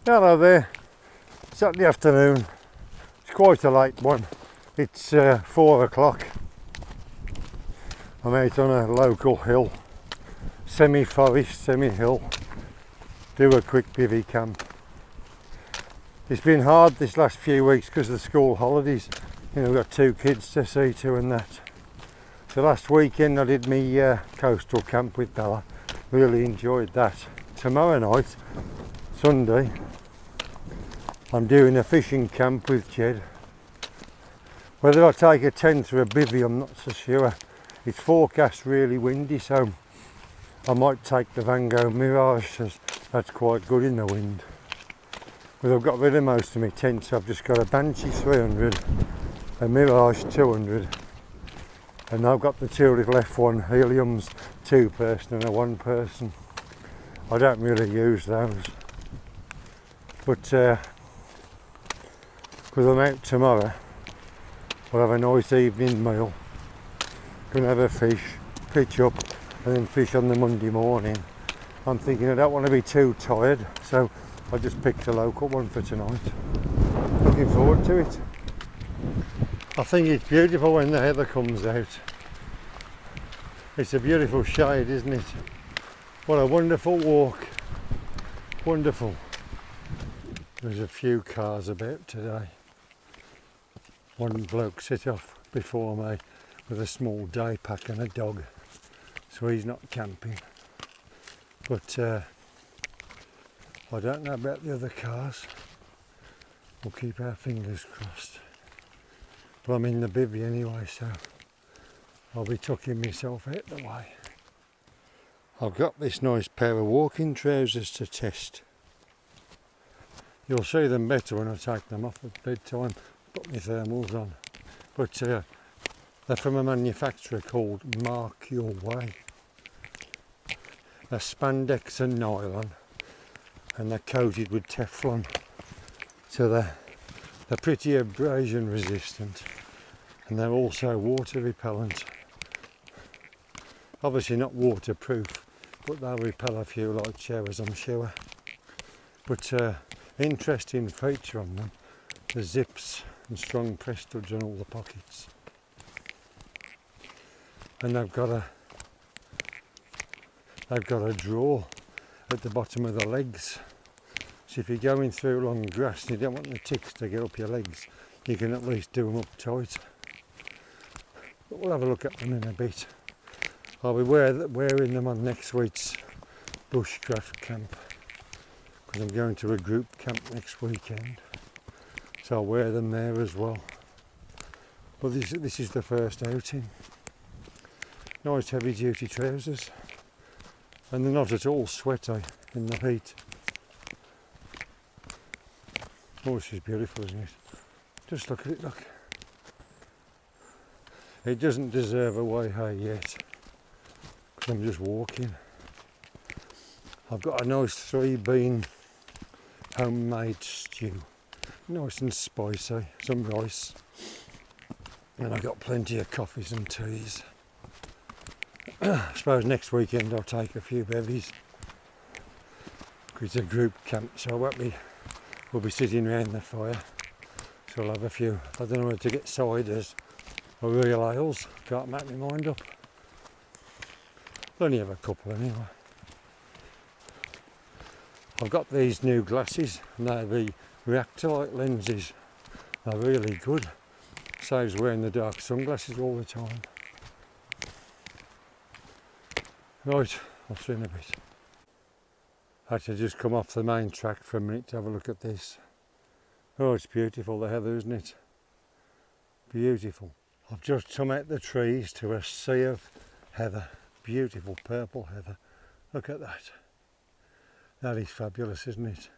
Hello there, Saturday afternoon. It's quite a late one. It's 4 o'clock. I'm out on a local hill, semi-forest, semi-hill. Do a quick bivvy camp. It's been hard this last few weeks because of the school holidays. You know, we've got 2 kids to see to and that. So last weekend I did my coastal camp with Bella. Really enjoyed that. Tomorrow night, Sunday, I'm doing a fishing camp with Jed. Whether I take a tent or a bivvy, I'm not so sure. It's forecast really windy, so I might take the Van Gogh Mirage, as that's quite good in the wind. But I've got rid of most of my tents. I've just got a Banshee 300, a Mirage 200, and I've got the 2 little F1 Heliums, 2-person and a 1-person. I don't really use those, but because I'm out tomorrow, I'll have a nice evening meal, gonna have a fish, pitch up and then fish on the Monday morning. I'm thinking I don't want to be too tired, so I just picked a local one for tonight. Looking forward to it. I think it's beautiful when the heather comes out. It's a beautiful shade, isn't it? What a wonderful walk. Wonderful. There's a few cars about today. One bloke set off before me with a small day pack and a dog, so he's not camping. But I don't know about the other cars. We'll keep our fingers crossed. But I'm in the bivvy anyway, so I'll be tucking myself out the way. I've got this nice pair of walking trousers to test. You'll see them better when I take them off at bedtime. Put my thermals on. But they're from a manufacturer called Mark Your Way. They're spandex and nylon, and they're coated with Teflon. So they're pretty abrasion resistant, and they're also water repellent. Obviously not waterproof, but they'll repel a few light showers, I'm sure. But interesting feature on them, the zips and strong press studs on all the pockets. And they've got a drawer at the bottom of the legs. So if you're going through long grass and you don't want the ticks to get up your legs, you can at least do them up tight. But we'll have a look at them in a bit. I'll be wearing them on next week's bushcraft camp, because I'm going to a group camp next weekend, so I'll wear them there as well. But this is the first outing. Nice heavy duty trousers, and they're not at all sweaty in the heat. Oh, this is beautiful, isn't it? Just look at it, look. It doesn't deserve a way hay yet, because I'm just walking. I've got a nice 3-bean homemade stew, nice and spicy, some rice, and I've got plenty of coffees and teas. I suppose next weekend I'll take a few bevies. It's a group camp, so we'll be sitting around the fire, so I'll have a few. I don't know whether to get ciders or real ales, can't make my mind up. I'll only have a couple anyway. I've got these new glasses, and they're the Reactolite lenses. They're really good. Saves wearing the dark sunglasses all the time. Right, I'll see you in a bit. I had to just come off the main track for a minute to have a look at this. Oh, it's beautiful, the heather, isn't it? Beautiful. I've just come out the trees to a sea of heather. Beautiful purple heather. Look at that. That is fabulous, isn't it?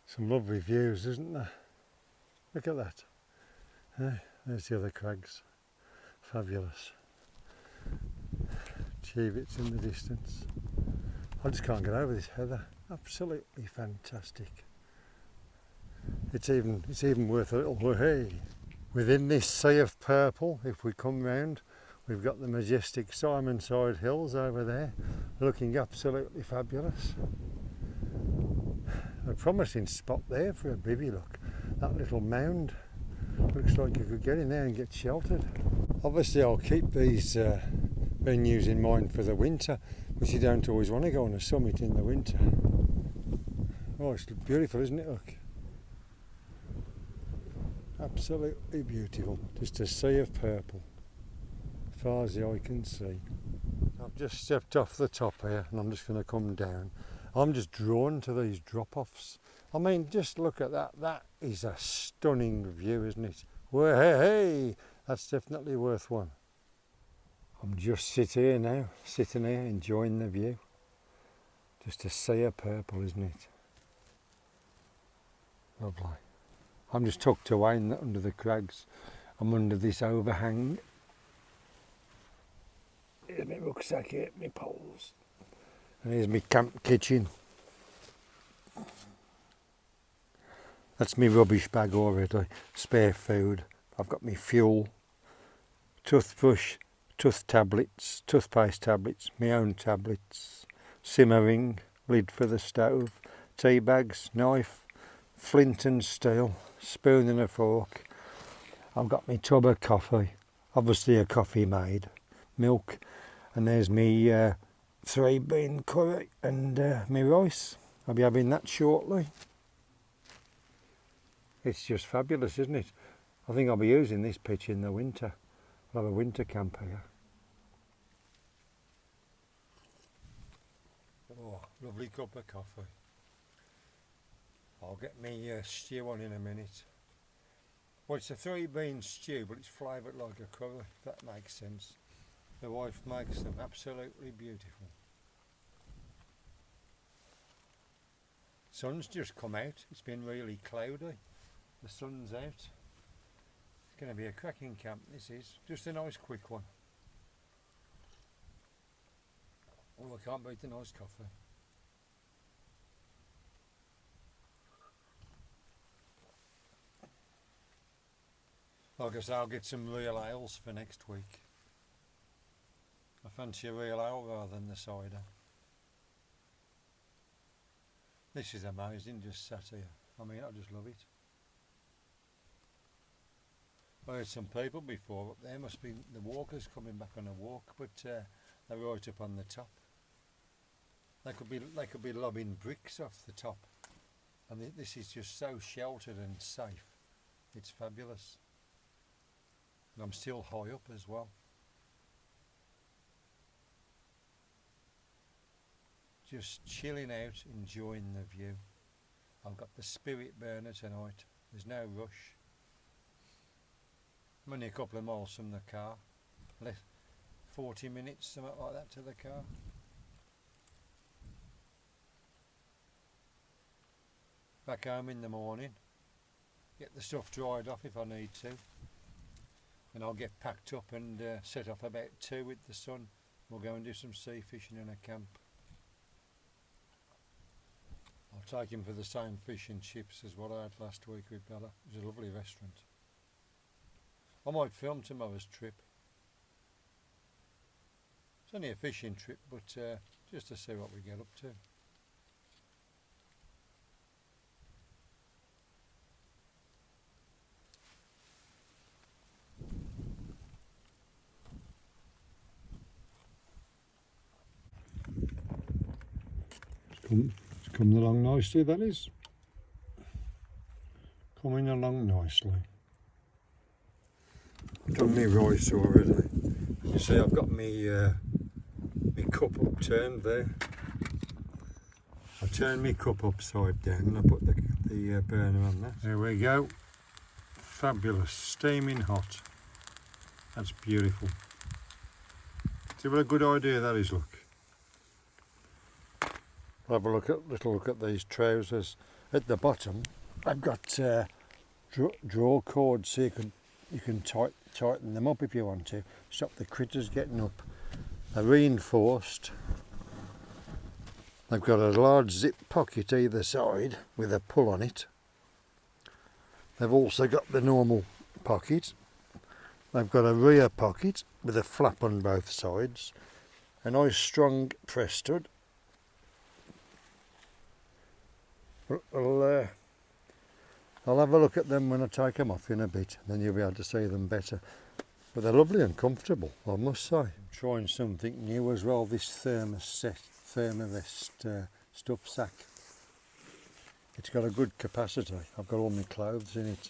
Some lovely views, isn't there? Look at that. There's the other crags. Fabulous. Cheviots in the distance. I just can't get over this heather. Absolutely fantastic. It's even worth a little hey. Within this sea of purple, if we come round, we've got the majestic Simonside Hills over there, looking absolutely fabulous. a promising spot there for a bivvy, look. That little mound. Looks like you could get in there and get sheltered. Obviously I'll keep these venues in mind for the winter, because you don't always want to go on a summit in the winter. Oh, it's beautiful, isn't it? Look. Absolutely beautiful. Just a sea of purple, as far as the eye can see. I've just stepped off the top here and I'm just going to come down. I'm just drawn to these drop-offs. I mean, just look at that. That is a stunning view, isn't it? Well, hey, that's definitely worth one. I'm just sitting here enjoying the view. Just a sea of purple, isn't it? Lovely. I'm just tucked away under the crags. I'm under this overhang. Here's my rucksack here, my poles. And here's my camp kitchen. That's my rubbish bag already. Spare food. I've got my fuel, toothbrush, toothpaste tablets, my own tablets, simmering, lid for the stove, tea bags, knife, flint and steel, spoon and a fork. I've got my tub of coffee, obviously a coffee made, milk, and there's me 3-bean curry and my rice. I'll be having that shortly. It's just fabulous, isn't it? I think I'll be using this pitch in the winter. I'll have a winter camp here. Oh, lovely cup of coffee. I'll get me stew on in a minute. Well, it's a 3-bean stew, but it's flavoured like a curry, if that makes sense. The wife makes them absolutely beautiful. Sun's just come out. It's been really cloudy. The sun's out. It's going to be a cracking camp, this is. Just a nice quick one. Oh, I can't beat the nice coffee. Like I say, I'll get some real ales for next week. I fancy a real ale rather than the cider. This is amazing, just sat here. I mean, I just love it. I heard some people before up there, must be the walkers coming back on a walk, but they're right up on the top. They could be lobbing bricks off the top, and this is just so sheltered and safe. It's fabulous. And I'm still high up as well. Just chilling out, enjoying the view. I've got the spirit burner tonight. There's no rush. I'm only a couple of miles from the car. 40 minutes, something like that, to the car. Back home in the morning. Get the stuff dried off if I need to. And I'll get packed up and set off about 2 with the sun. We'll go and do some sea fishing in a camp. I'll take him for the same fish and chips as what I had last week with Bella. It was a lovely restaurant. I might film tomorrow's trip. It's only a fishing trip, but just to see what we get up to. It's coming along nicely, that is. Coming along nicely. Done me rice already. You see, I've got me cup upturned there. I turned my cup upside down and I put the burner on that. There we go. Fabulous, steaming hot. That's beautiful. See what a good idea that is, look. I'll have a little look at these trousers. At the bottom, I've got draw cords so you can tighten them up if you want to. Stop the critters getting up. They're reinforced. They've got a large zip pocket either side with a pull on it. They've also got the normal pocket. They've got a rear pocket with a flap on both sides. A nice strong press stud. I'll have a look at them when I take them off in a bit, and then you'll be able to see them better. But they're lovely and comfortable, I must say. I'm trying something new as well, this thermovest stuff sack. It's got a good capacity. I've got all my clothes in it.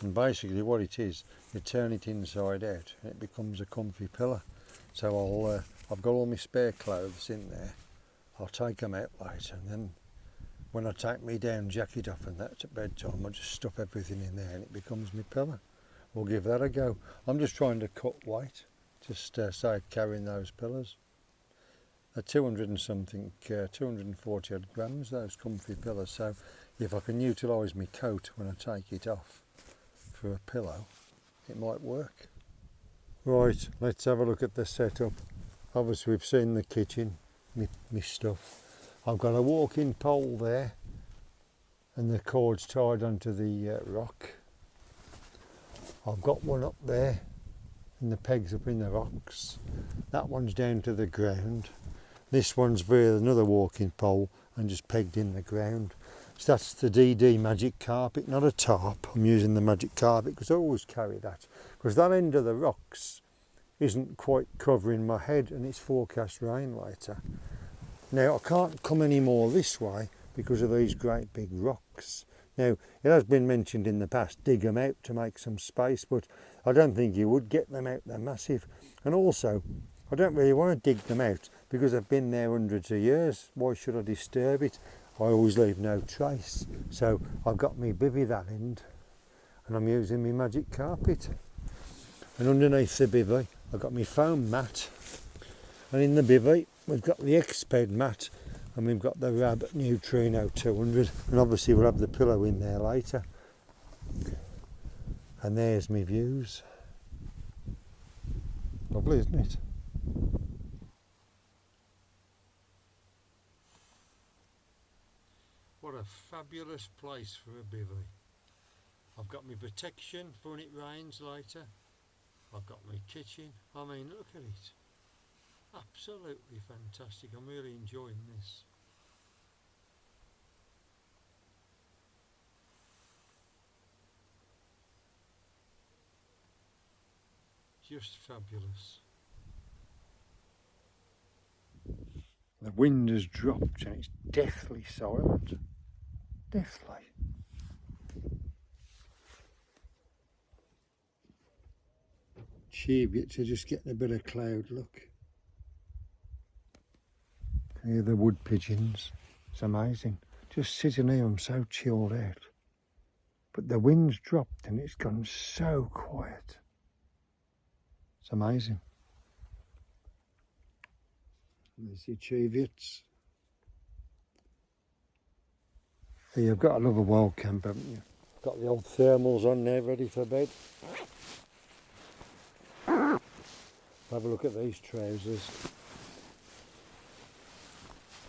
And basically what it is, you turn it inside out and it becomes a comfy pillow. So I've got all my spare clothes in there. I'll take them out later, and then when I take my down jacket off and that's at bedtime, I just stuff everything in there and it becomes my pillow. We'll give that a go. I'm just trying to cut weight, just save carrying those pillows. They're 200 and something, 240 odd grams, those comfy pillows. So if I can utilise my coat when I take it off for a pillow, it might work. Right, let's have a look at the setup. Obviously we've seen the kitchen, my stuff. I've got a walking pole there and the cord's tied onto the rock. I've got one up there and the pegs up in the rocks. That one's down to the ground. This one's via another walking pole and just pegged in the ground. So that's the DD magic carpet, not a tarp. I'm using the magic carpet because I always carry that. Because that end of the rocks isn't quite covering my head and it's forecast rain later. Now I can't come any more this way because of these great big rocks. Now it has been mentioned in the past, dig them out to make some space, but I don't think you would get them out, they're massive. And also I don't really want to dig them out because I've been there hundreds of years. Why should I disturb it? I always leave no trace. So I've got my bivvy that end and I'm using my magic carpet. And underneath the bivvy I've got my foam mat, and in the bivvy we've got the Exped mat and we've got the Rab Neutrino 200, and obviously we'll have the pillow in there later. And there's my views. Lovely, isn't it? What a fabulous place for a bivvy. I've got my protection for when it rains later. I've got my kitchen. I mean, look at it. Absolutely fantastic. I'm really enjoying this. Just fabulous. The wind has dropped and it's deathly silent. Deathly. Cheviots are just getting a bit of cloud look. Hear the wood pigeons. It's amazing. Just sitting here, I'm so chilled out. But the wind's dropped and it's gone so quiet. It's amazing. There's your cheviots. Hey, you've got to love a wild camp, haven't you? Got the old thermals on there ready for bed. Have a look at these trousers.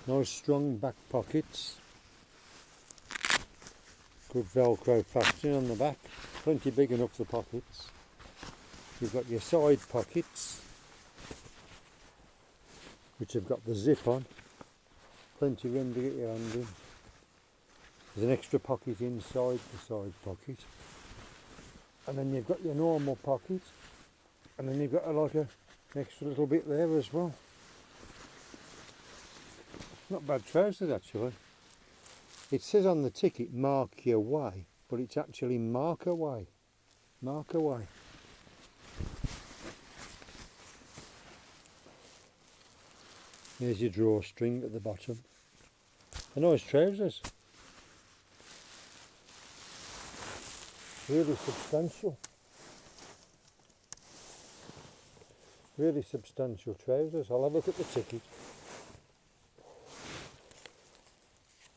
Nice strong back pockets. Good velcro fastening on the back. Plenty big enough for pockets. You've got your side pockets, which have got the zip on. Plenty of room to get your hand in. There's an extra pocket inside the side pocket. And then you've got your normal pocket. And then you've got an extra little bit there as well. Not bad trousers actually. It says on the ticket mark your way, but it's actually mark away. Mark away. Here's your drawstring at the bottom. A nice trousers. Really substantial. Really substantial trousers. I'll have a look at the ticket.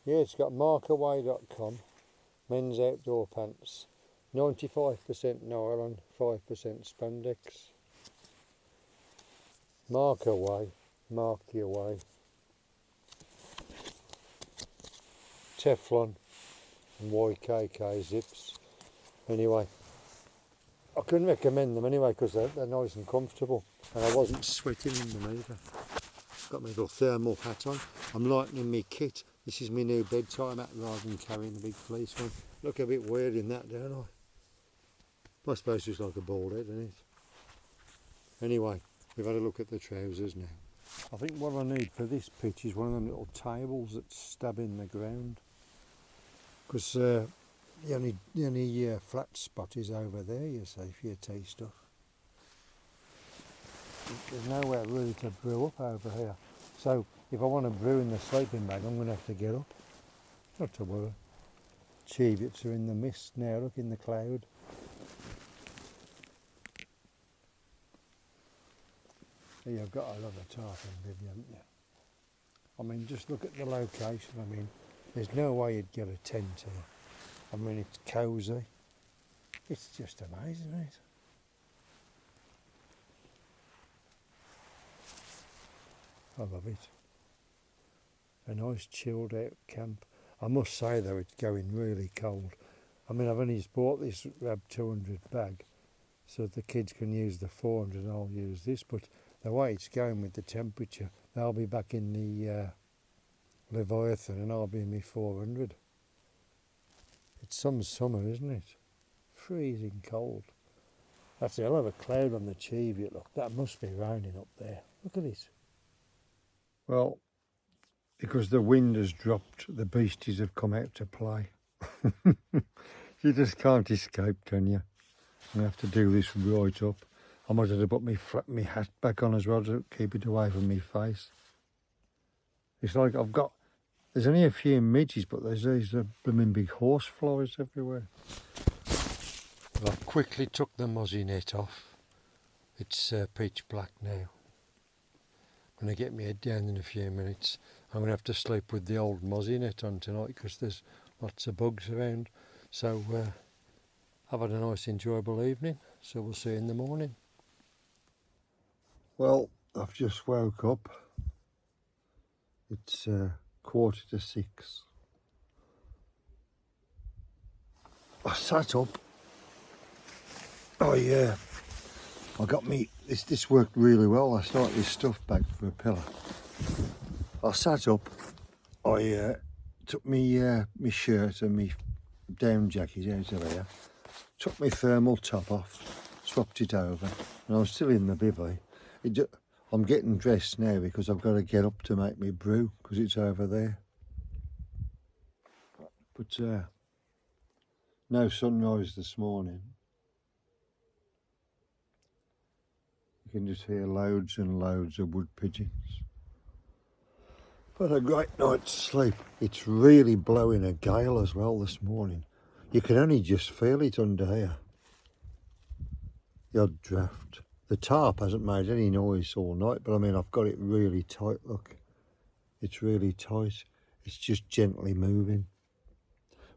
Yeah, it's got markaway.com, men's outdoor pants, 95% nylon, 5% spandex. Mark away, mark your way. Teflon and YKK zips. Anyway, I couldn't recommend them anyway because they're nice and comfortable, and I wasn't sweating in them either. Got my little thermal hat on. I'm lightening my kit This is my new bedtime hat rather than carrying the big fleece one. Look a bit weird in that, don't I? I suppose it's like a bald head, isn't it? Anyway, we've had a look at the trousers now. I think what I need for this pitch is one of them little tables that stab in the ground. Because the only flat spot is over there, you see, for your tea stuff. There's nowhere really to brew up over here. So if I want to brew in the sleeping bag, I'm going to have to get up. Not to worry. Cheviots are in the mist now, look, in the cloud. You've got a lot of Tarp and Bivy, haven't you? I mean, just look at the location. I mean, there's no way you'd get a tent here. I mean, it's cosy. It's just amazing, isn't it? I love it. A nice chilled out camp. I must say though, it's going really cold. I mean, I've only just bought this Rab 200 bag so the kids can use the 400 and I'll use this, but the way it's going with the temperature, they'll be back in the Leviathan and I'll be in my 400. It's some summer, isn't it? Freezing cold. That's a hell of a cloud on the cheviot, look. That must be raining up there. Look at it. Well, because the wind has dropped, the beasties have come out to play. You just can't escape, can you? I have to do this right up. I might have to put my hat back on as well to keep it away from my face. It's like there's only a few midges, but there's these blooming big horse flies everywhere. But I've quickly took the mozzie net off. It's pitch black now. When I get my head down in a few minutes, I'm going to have to sleep with the old mozzie net on tonight because there's lots of bugs around. So I've had a nice enjoyable evening, so we'll see you in the morning. Well, I've just woke up. It's 5:45. I sat up. Oh yeah, I got me, this worked really well last night, this stuff bag for a pillow. I sat up, I took me shirt and me down jacket out of here, took my thermal top off, swapped it over, and I was still in the bivvy. I'm getting dressed now because I've got to get up to make me brew because it's over there. But no sunrise this morning. You can just hear loads and loads of wood pigeons. But a great night's sleep. It's really blowing a gale as well this morning. You can only just feel it under here. The odd draft. The tarp hasn't made any noise all night, but I mean, I've got it really tight, look. It's really tight. It's just gently moving.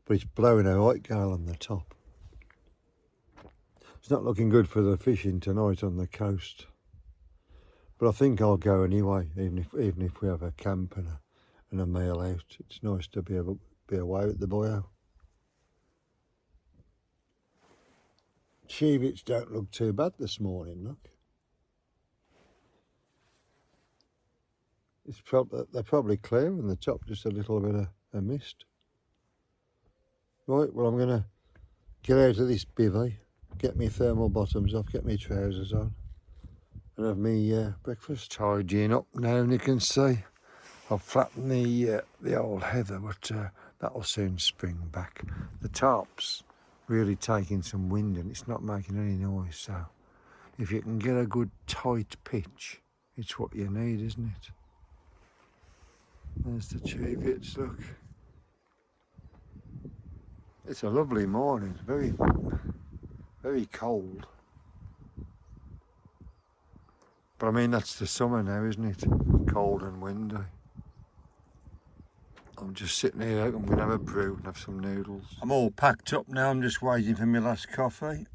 But it's blowing a right gale on the top. It's not looking good for the fishing tonight on the coast. But I think I'll go anyway, even if we have a camp and a meal out. It's nice to be able to be away with the boyo. Cheviots don't look too bad this morning, look. They're probably clear on the top, just a little bit of mist. Right, well I'm going to get out of this bivvy, get my thermal bottoms off, get my trousers on, and have me breakfast. Tidying up now, and you can see I've flattened the old heather, but that'll soon spring back. The tarp's really taking some wind and it's not making any noise, so if you can get a good tight pitch, it's what you need, isn't it? There's the cheviots, look. It's a lovely morning, very, very cold. But I mean, that's the summer now, isn't it? Cold and windy. I'm just sitting here, I'm going to have a brew and have some noodles. I'm all packed up now, I'm just waiting for my last coffee.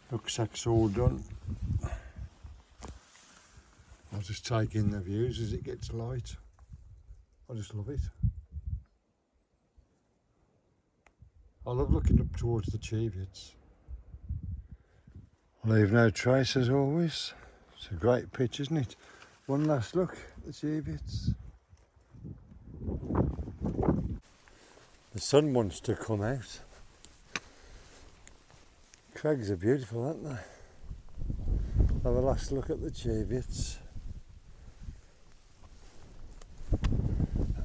Rucksack's all done. I'll just take in the views as it gets light. I just love it. I love looking up towards the cheviots. Leave no trace as always. It's a great pitch, isn't it? One last look at the cheviots. sun wants to come out. Crags are beautiful, aren't they? Have a last look at the cheviots.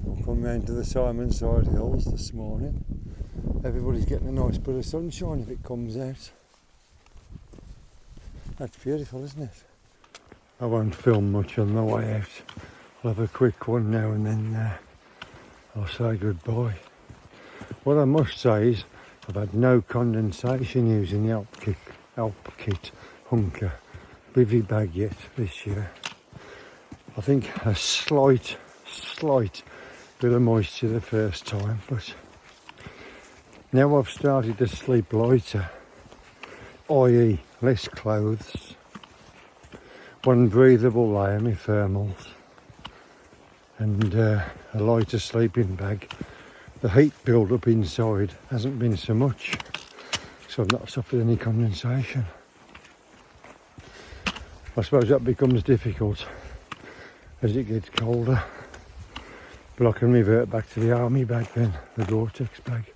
We'll come round to the Simonside Hills this morning. Everybody's getting a nice bit of sunshine if it comes out. That's beautiful, isn't it? I won't film much on the way out. I'll have a quick one now and then I'll say goodbye. What I must say is I've had no condensation using the Alp Kit Hunker Bivy bag yet this year. I think a slight bit of moisture the first time, but now I've started to sleep lighter, i.e. less clothes, one breathable layer, my thermals, and a lighter sleeping bag. The heat build up inside hasn't been so much, so I've not suffered any condensation. I suppose that becomes difficult as it gets colder, but I can revert back to the army bag then, the Gore-Tex bag.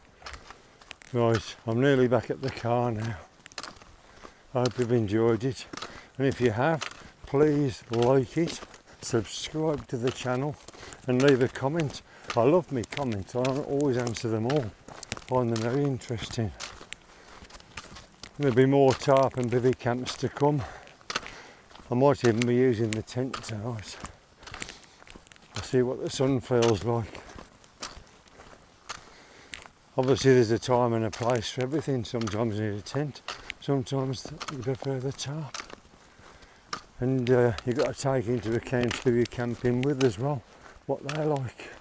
Right, I'm nearly back at the car now. I hope you've enjoyed it, and if you have, please like it, subscribe to the channel and leave a comment. I love me comments, I don't always answer them all. I find them very interesting. There'll be more tarp and bivy camps to come. I might even be using the tent tonight. I'll see what the sun feels like. Obviously there's a time and a place for everything. Sometimes you need a tent, sometimes you prefer the tarp. And you've got to take into account who you're camping with as well, what they're like.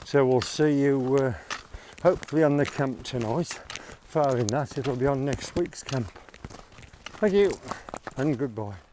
So we'll see you hopefully on the camp tonight. Failing that, it'll be on next week's camp. Thank you and goodbye.